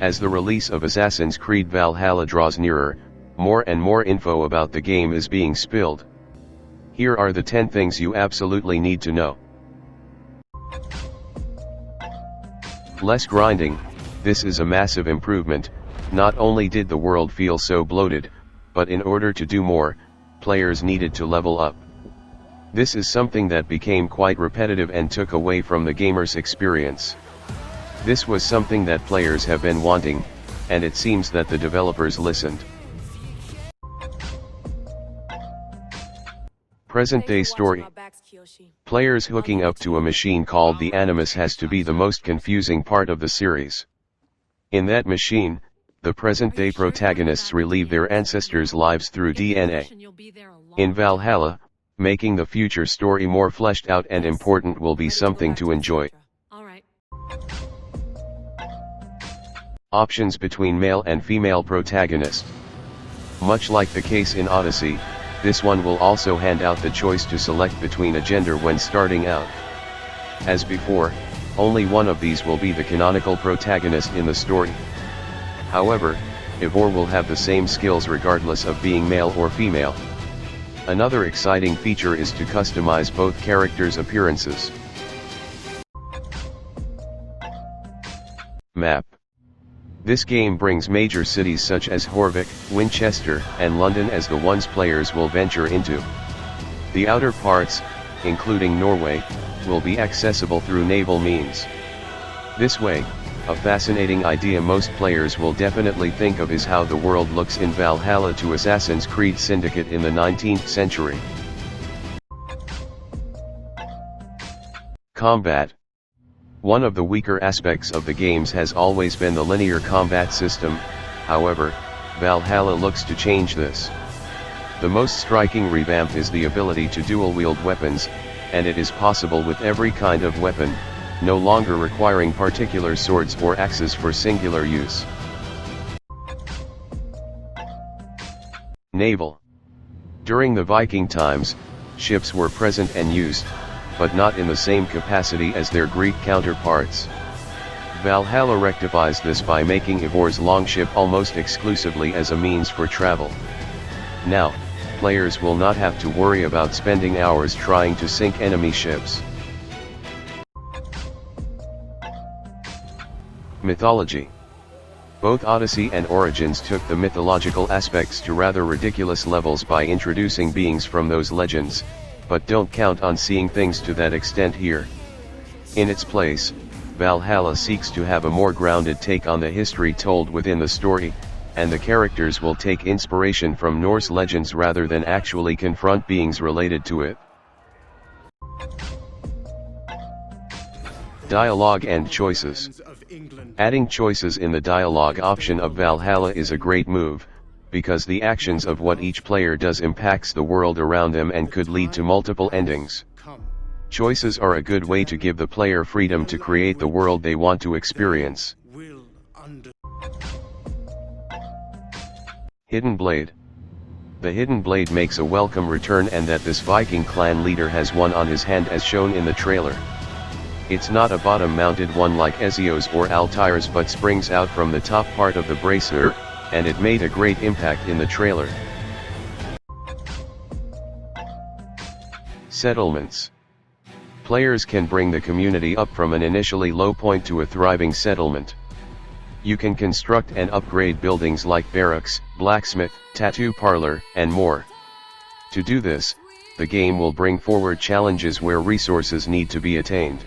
As the release of Assassin's Creed Valhalla draws nearer, more and more info about the game is being spilled. Here are the 10 things you absolutely need to know. Less grinding. This is a massive improvement. Not only did the world feel so bloated, but in order to do more, players needed to level up. This is something that became quite repetitive and took away from the gamer's experience. This was something that players have been wanting, and it seems that the developers listened. Present-day story. Players hooking up to a machine called the Animus has to be the most confusing part of the series. In that machine, the present-day protagonists relive their ancestors' lives through DNA. In Valhalla, making the future story more fleshed out and important will be something to enjoy. Options between male and female protagonist. Much like the case in Odyssey, this one will also hand out the choice to select between a gender when starting out. As before, only one of these will be the canonical protagonist in the story. However, Eivor will have the same skills regardless of being male or female. Another exciting feature is to customize both characters' appearances. Map. This game brings major cities such as Horvik, Winchester, and London as the ones players will venture into. The outer parts, including Norway, will be accessible through naval means. This way, a fascinating idea most players will definitely think of is how the world looks in Valhalla to Assassin's Creed Syndicate in the 19th century. Combat. One of the weaker aspects of the games has always been the linear combat system. However, Valhalla looks to change this. The most striking revamp is the ability to dual-wield weapons, and it is possible with every kind of weapon, no longer requiring particular swords or axes for singular use. Naval. During the Viking times, ships were present and used, but not in the same capacity as their Greek counterparts. Valhalla rectifies this by making Eivor's longship almost exclusively as a means for travel. Now, players will not have to worry about spending hours trying to sink enemy ships. Mythology. Both Odyssey and Origins took the mythological aspects to rather ridiculous levels by introducing beings from those legends, but don't count on seeing things to that extent here. In its place, Valhalla seeks to have a more grounded take on the history told within the story, and the characters will take inspiration from Norse legends rather than actually confront beings related to it. Dialogue and choices. Adding choices in the dialogue option of Valhalla is a great move, because the actions of what each player does impacts the world around them and could lead to multiple endings. Choices are a good way to give the player freedom to create the world they want to experience. Hidden Blade. The Hidden Blade makes a welcome return, and that this Viking clan leader has one on his hand as shown in the trailer. It's not a bottom-mounted one like Ezio's or Altair's, but springs out from the top part of the bracer, and it made a great impact in the trailer. Settlements. Players can bring the community up from an initially low point to a thriving settlement. You can construct and upgrade buildings like barracks, blacksmith, tattoo parlor, and more. To do this, the game will bring forward challenges where resources need to be attained.